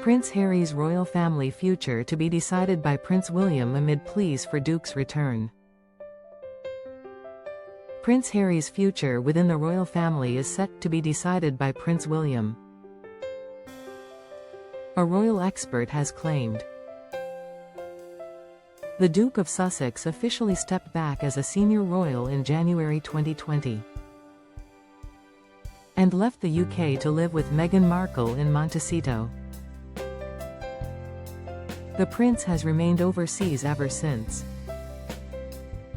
Prince Harry's royal family future to be decided by Prince William amid pleas for Duke's return. Prince Harry's future within the royal family is set to be decided by Prince William, a royal expert has claimed. The Duke of Sussex officially stepped back as a senior royal in January 2020 and left the UK to live with Meghan Markle in Montecito. The prince has remained overseas ever since,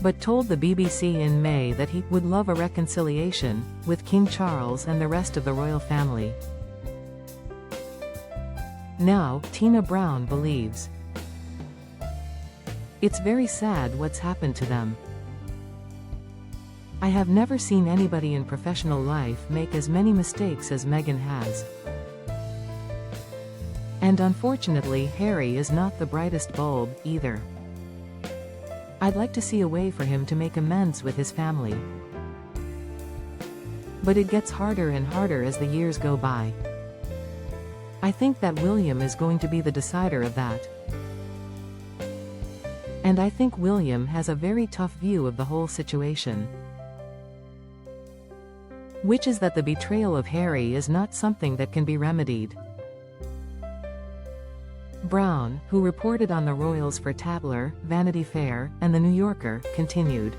but told the BBC in May that he would love a reconciliation with King Charles and the rest of the royal family. Now, Tina Brown believes it's very sad what's happened to them. I have never seen anybody in professional life make as many mistakes as Meghan has. And unfortunately, Harry is not the brightest bulb, either. I'd like to see a way for him to make amends with his family. But it gets harder and harder as the years go by. I think that William is going to be the decider of that. And I think William has a very tough view of the whole situation, which is that the betrayal of Harry is not something that can be remedied. Brown, who reported on the royals for Tatler, Vanity Fair, and The New Yorker, continued.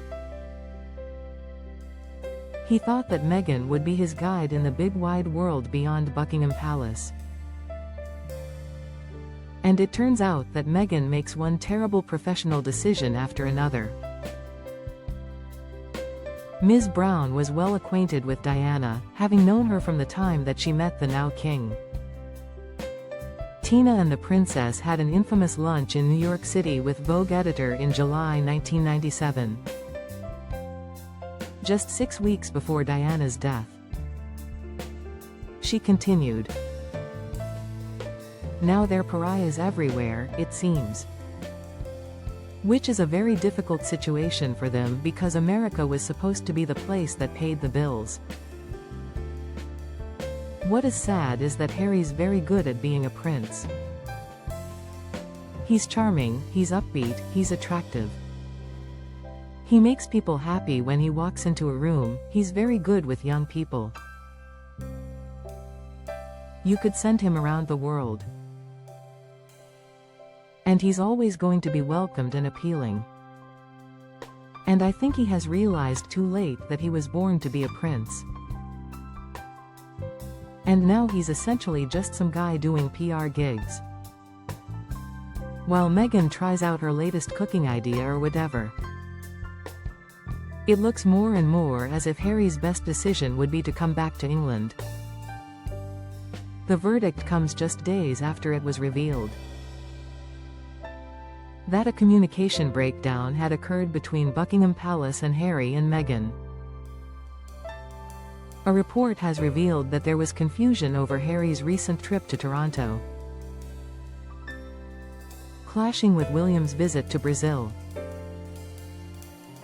He thought that Meghan would be his guide in the big wide world beyond Buckingham Palace. And it turns out that Meghan makes one terrible professional decision after another. Ms. Brown was well acquainted with Diana, having known her from the time that she met the now king. Tina and the princess had an infamous lunch in New York City with Vogue editor in July 1997, just 6 weeks before Diana's death. She continued, "Now they're pariahs everywhere, it seems." Which is a very difficult situation for them because America was supposed to be the place that paid the bills. What is sad is that Harry's very good at being a prince. He's charming, he's upbeat, he's attractive. He makes people happy when he walks into a room, he's very good with young people. You could send him around the world. And he's always going to be welcomed and appealing. And I think he has realized too late that he was born to be a prince. And now he's essentially just some guy doing PR gigs, while Meghan tries out her latest cooking idea or whatever. It looks more and more as if Harry's best decision would be to come back to England. The verdict comes just days after it was revealed that a communication breakdown had occurred between Buckingham Palace and Harry and Meghan. A report has revealed that there was confusion over Harry's recent trip to Toronto, clashing with William's visit to Brazil.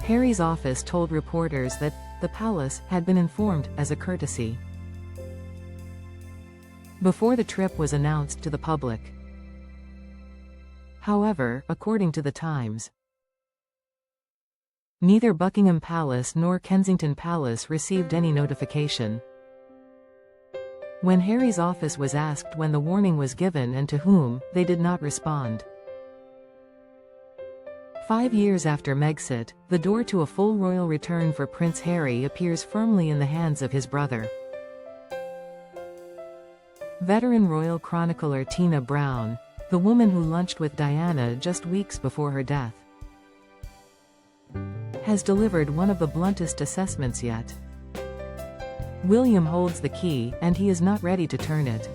Harry's office told reporters that the palace had been informed as a courtesy before the trip was announced to the public. However, according to The Times, neither Buckingham Palace nor Kensington Palace received any notification. When Harry's office was asked when the warning was given and to whom, they did not respond. 5 years after Megxit, the door to a full royal return for Prince Harry appears firmly in the hands of his brother. Veteran royal chronicler Tina Brown, the woman who lunched with Diana just weeks before her death, has delivered one of the bluntest assessments yet. William holds the key, and he is not ready to turn it.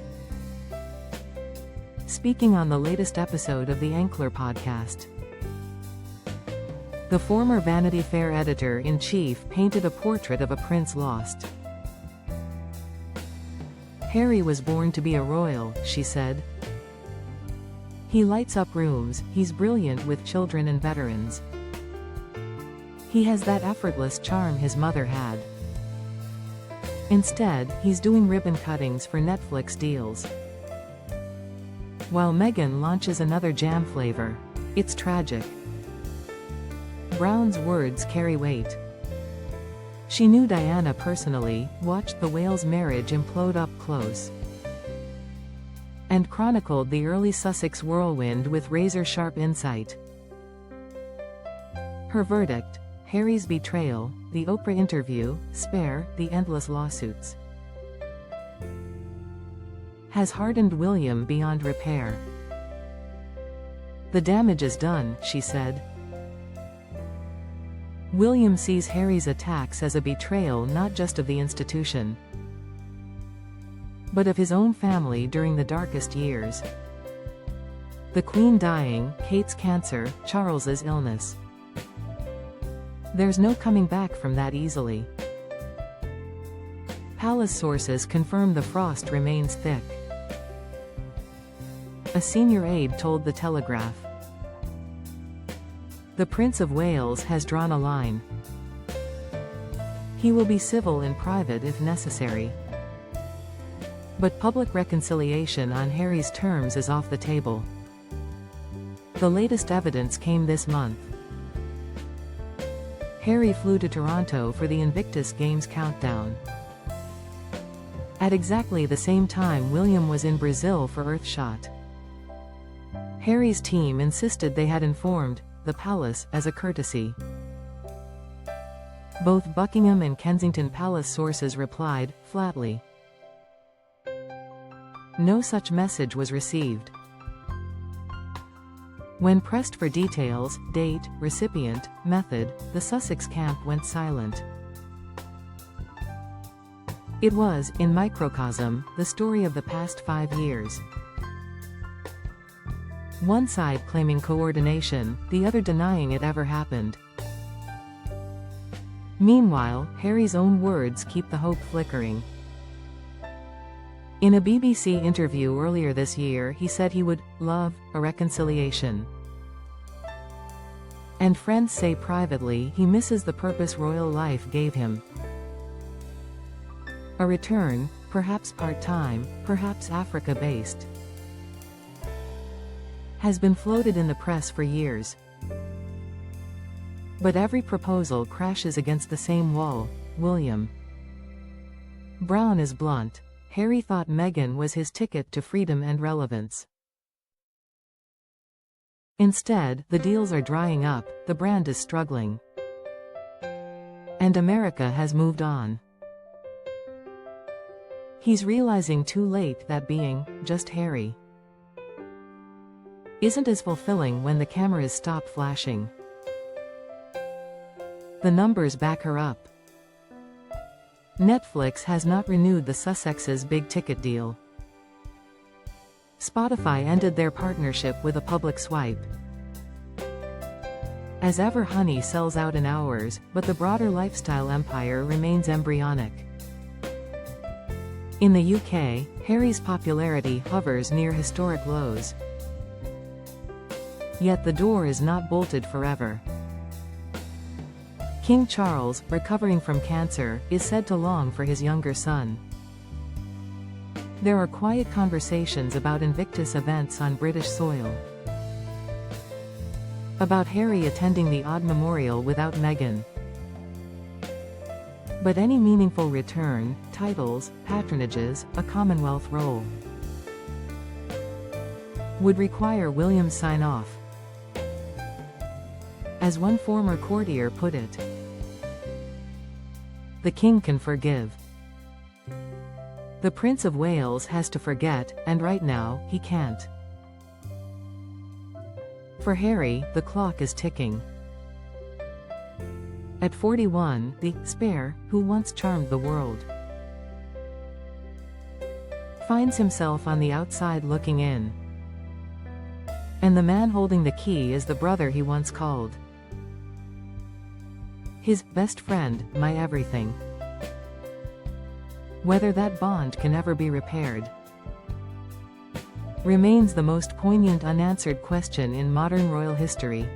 Speaking on the latest episode of the Ankler podcast, the former Vanity Fair editor-in-chief painted a portrait of a prince lost. "Harry was born to be a royal," she said. "He lights up rooms, he's brilliant with children and veterans. He has that effortless charm his mother had. Instead, he's doing ribbon cuttings for Netflix deals. while Meghan launches another jam flavor. It's tragic. Brown's words carry weight. She knew Diana personally, watched the Wales marriage implode up close, and chronicled the early Sussex whirlwind with razor-sharp insight. Her verdict: Harry's betrayal, the Oprah interview, Spare, the endless lawsuits, has hardened William beyond repair. The damage is done, she said. William sees Harry's attacks as a betrayal not just of the institution, but of his own family during the darkest years. The Queen dying, Kate's cancer, Charles's illness. There's no coming back from that easily. Palace sources confirm the frost remains thick. A senior aide told The Telegraph. The Prince of Wales has drawn a line. He will be civil in private if necessary, but public reconciliation on Harry's terms is off the table. The latest evidence came this month. Harry flew to Toronto for the Invictus Games countdown. At exactly the same time William was in Brazil for Earthshot. Harry's team insisted they had informed the palace as a courtesy. Both Buckingham and Kensington Palace sources replied, flatly, no such message was received. When pressed for details, date, recipient, method, the Sussex camp went silent. It was, in microcosm, the story of the past 5 years. One side claiming coordination, the other denying it ever happened. Meanwhile, Harry's own words keep the hope flickering. In a BBC interview earlier this year he said he would love a reconciliation. And friends say privately he misses the purpose royal life gave him. A return, perhaps part-time, perhaps Africa-based, has been floated in the press for years. But every proposal crashes against the same wall. William Brown is blunt. Harry thought Meghan was his ticket to freedom and relevance. Instead, the deals are drying up, the brand is struggling, and America has moved on. He's realizing too late that being just Harry isn't as fulfilling when the cameras stop flashing. The numbers back her up. Netflix has not renewed the Sussexes' big-ticket deal. Spotify ended their partnership with a public swipe. As ever, Honey sells out in hours, but the broader lifestyle empire remains embryonic. In the UK, Harry's popularity hovers near historic lows. Yet the door is not bolted forever. King Charles, recovering from cancer, is said to long for his younger son. There are quiet conversations about Invictus events on British soil, about Harry attending the odd memorial without Meghan. But any meaningful return, titles, patronages, a Commonwealth role, would require William's sign-off. As one former courtier put it, the king can forgive. The Prince of Wales has to forget, and right now, he can't. For Harry, the clock is ticking. At 41, the spare, who once charmed the world, finds himself on the outside looking in. And the man holding the key is the brother he once called his best friend, my everything. Whether that bond can ever be repaired remains the most poignant unanswered question in modern royal history.